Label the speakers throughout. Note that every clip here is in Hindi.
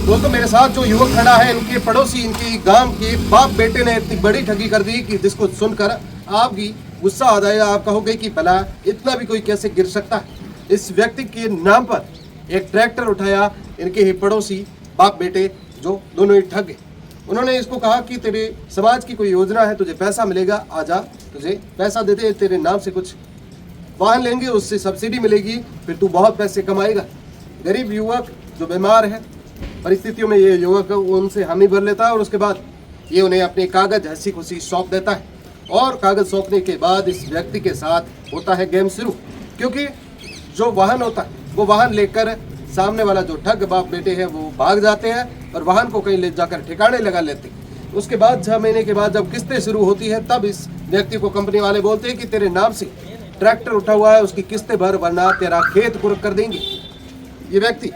Speaker 1: दोस्तों मेरे साथ जो युवक खड़ा है, इनके पड़ोसी, इनके गांव के बाप बेटे ने इतनी बड़ी ठगी कर दी कि जिसको सुनकर आपकी गुस्सा आ जाएगा। आप कहोगे कि भला इतना भी कोई कैसे गिर सकता है। इस व्यक्ति के नाम पर एक ट्रैक्टर उठाया इनके ही पड़ोसी बाप बेटे, जो दोनों ही ठग गए। उन्होंने इसको कहा कि तेरे समाज की कोई योजना है, तुझे पैसा मिलेगा, आजा, तुझे पैसा देते, तेरे नाम से कुछ वाहन लेंगे, उससे सब्सिडी मिलेगी, फिर तू बहुत पैसे कमाएगा। गरीब युवक जो बीमार है परिस्थितियों में, ये युवक उनसे हामी भर लेता है और उसके बाद ये उन्हें अपने कागज हंसी खुशी सौंप देता है। और कागज सौंपने के बाद इस व्यक्ति के साथ होता है गेम शुरू, क्योंकि जो वाहन होता है वो वाहन लेकर सामने वाला जो ठग बाप बेटे हैं वो भाग जाते हैं और वाहन को कहीं ले जाकर ठिकाने लगा लेते हैं। उसके बाद 6 महीने के बाद जब किस्तें शुरू होती है, तब इस व्यक्ति को कंपनी वाले बोलते हैं कि तेरे नाम से ट्रैक्टर उठा हुआ है, उसकी किस्तें भर, वरना तेरा खेत कुर्क कर देंगे। ये व्यक्ति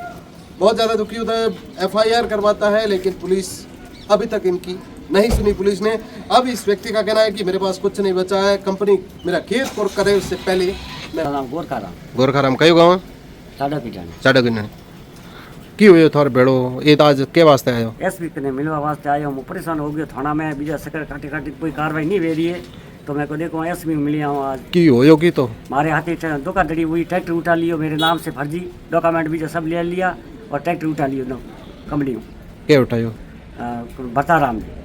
Speaker 1: बहुत ज़्यादा दुखी होता है, FIR करवाता है, लेकिन पुलिस अभी तक इनकी नहीं सुनी। पुलिस ने अब इस व्यक्ति का कहना है कि मेरे पास कुछ नहीं बचा है, कंपनी मेरा खेत कुर्क करे उससे पहले।
Speaker 2: गोरखाराम कयो गाँव साढ़ा किन्ने की हुई थार भेड़ो ये तो आज के वास्ते आयो?
Speaker 3: एसपी ने मिलवा वास्ते आयो हूँ। परेशान हो गया थाना में, बीजा सकर काटी काटी कोई कार्रवाई नहीं हो रही है, तो मैं को देखो एसपी मिली हूँ आज।
Speaker 2: की हो की तो
Speaker 3: हमारे हाथी धोखाधड़ी हुई, ट्रैक्टर उठा लियो मेरे नाम से, फर्जी डॉक्यूमेंट बीजा सब ले लिया और ट्रैक्टर उठा लियो कंपनी में।
Speaker 2: क्या उठायो?
Speaker 3: भरताराम ने,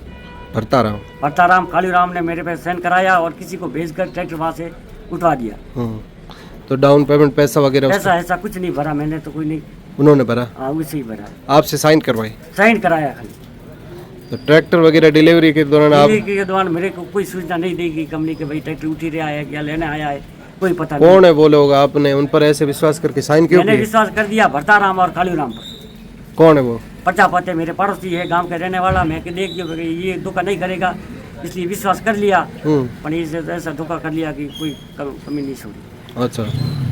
Speaker 3: भरताराम कालूराम ने मेरे पे साइन कराया और किसी को भेजकर ट्रैक्टर वहाँ से उठवा दिया।
Speaker 2: तो डाउन पेमेंट पैसा वगैरह
Speaker 3: पैसा ऐसा कुछ नहीं भरा मैंने, तो कोई नहीं,
Speaker 2: उन्होंने भरा?
Speaker 3: हाँ उसे ही भरा,
Speaker 2: आपसे साइन करवाई?
Speaker 3: साइन कराया खाली।
Speaker 2: तो ट्रैक्टर वगैरह डिलीवरी के दौरान आप
Speaker 3: के दौरान मेरे को कोई सूचना नहीं देगी कंपनी के, भाई ट्रैक्टर उठी रहा है क्या लेने आया है, कोई पता नहीं।
Speaker 2: कौन है वो लोग? आपने उन पर ऐसे विश्वास करके साइन क्यों
Speaker 3: मैंने
Speaker 2: किए?
Speaker 3: विश्वास कर दिया भरताराम और कालूराम पर।
Speaker 2: कौन है वो?
Speaker 3: प्रजापति मेरे पड़ोसी है, गांव के रहने वाला। मैं देख ये धोखा नहीं करेगा इसलिए विश्वास कर लिया, पर इसे ऐसा धोखा कर लिया कि कोई कमी नहीं छोड़ी।
Speaker 2: अच्छा,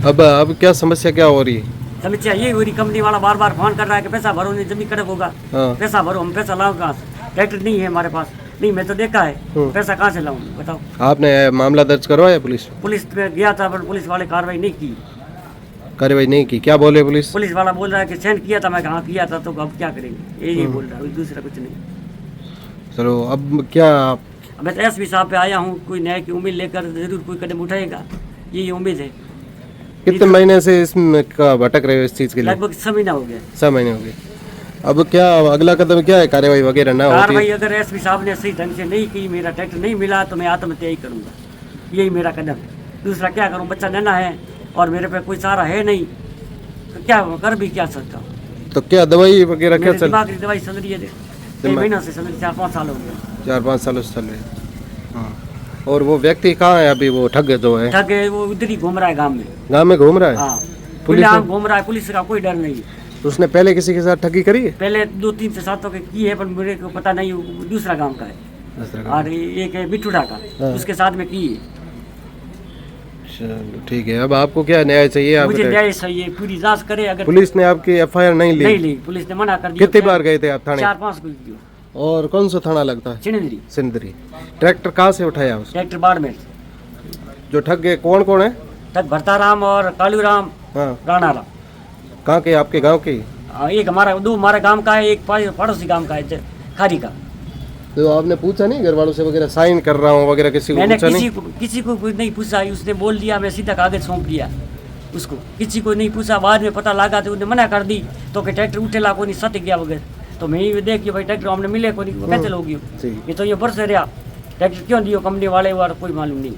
Speaker 2: अब क्या समस्या क्या हो रही है?
Speaker 3: समस्या ये हो रही, कंपनी वाला बार बार फोन कर रहा है कि पैसा भरो, नहीं जमीन कड़क होगा। पैसा भरो, हम पैसा लाओ कहाँ से? ट्रैक्टर नहीं है हमारे पास। नहीं मैं तो देखा है, पैसा कहाँ से लाऊं बताओ?
Speaker 2: आपने मामला दर्ज करवाया पुलिस
Speaker 3: पे गया था, पर पुलिस वाले कार्रवाई नहीं की।
Speaker 2: कार्रवाई नहीं की? क्या बोले पुलिस?
Speaker 3: पुलिस वाला बोल रहा है कि सेंड किया था। मैं कहाँ किया था, तो अब क्या करेंगे, यही बोल रहा है, दूसरा कुछ नहीं।
Speaker 2: चलो अब क्या?
Speaker 3: मैं तो एसपी साहब पे आया हूँ, कोई न्याय की उम्मीद लेकर जरूर कोई कदम उठाएगा, यही उम्मीद है।
Speaker 2: कितने महीने से इसमें का भटक रहे हो इस चीज के लिए?
Speaker 3: लगभग 6 महीना हो गया।
Speaker 2: 6 महीने हो गए। अब क्या अगला कदम क्या है? कार्रवाई वगैरह ना होती?
Speaker 3: कार्रवाई अगर एसपी साहब ने सही ढंग से नहीं की, मेरा ट्रैक्टर नहीं मिला, तो मैं आत्महत्या ही करूँगा, यही मेरा कदम है। दूसरा क्या करूँ, बच्चा नन्हा है और मेरे पे कोई सहारा है नहीं, तो क्या कर भी क्या सकता हूँ।
Speaker 2: तो क्या दवाई वगैरह क्या चल?
Speaker 3: दिमाग की दवाई चल रही है, 1 महीना से चल रही, 4-5 साल हो गए।
Speaker 2: 4-5 सालों से चल रही है। और वो व्यक्ति कहाँ है अभी? वो ठग जो है,
Speaker 3: ठग है, वो उधर ही घूम रहा है गाँव में।
Speaker 2: गाँव में घूम रहा है?
Speaker 3: हाँ, पुलिस घूम रहा है, पुलिस का कोई डर नहीं है।
Speaker 2: उसने पहले किसी के साथ ठगी करी है?
Speaker 3: पहले 2-3 से 7 के की है, पर मेरे को पता नहीं, दूसरा गांव का है। और एक है बिट्टूडा का, उसके साथ में की है।
Speaker 2: चलो ठीक है, अब आपको क्या न्याय चाहिए? आप
Speaker 3: मुझे न्याय चाहिए, पूरी जांच करे। अगर
Speaker 2: पुलिस ने आपकी FIR नहीं ली?
Speaker 3: पुलिस ने मना कर दिया।
Speaker 2: कितनी बार गए थे आप थाने?
Speaker 3: 4-5
Speaker 2: और कौन सा थाना लगता है? सिंदरी। ट्रैक्टर कहाँ से उठाया उसने?
Speaker 3: ट्रैक्टर बाड़मेर।
Speaker 2: जो ठग गए कौन कौन है?
Speaker 3: ठग भरताराम और कालूराम, राणाराम।
Speaker 2: कहाँ के? आपके गांव के?
Speaker 3: एक हमारा गांव का है, एक पड़ोसी गांव का है, खारी का।
Speaker 2: तो आपने पूछा नहीं घर वालों से वगैरह, साइन कर रहा हूँ वगैरह किसी को?
Speaker 3: मैंने
Speaker 2: पूछा
Speaker 3: किसी को नहीं पूछा, उसने बोल दिया, मैं सीधा कागज सौंप दिया उसको, किसी को नहीं पूछा। बाद में पता लगा तो उन्हें मना कर दी, तो कि ट्रैक्टर उठेला को नहीं, सट गया वगैरह। तो मैं ही देखिए भाई ट्रैक्टर हमने मिले को नहीं, कैसे लोगी ये तो ये बरस रहा ट्रैक्टर क्यों दियो कंपनी वाले, कोई मालूम नहीं।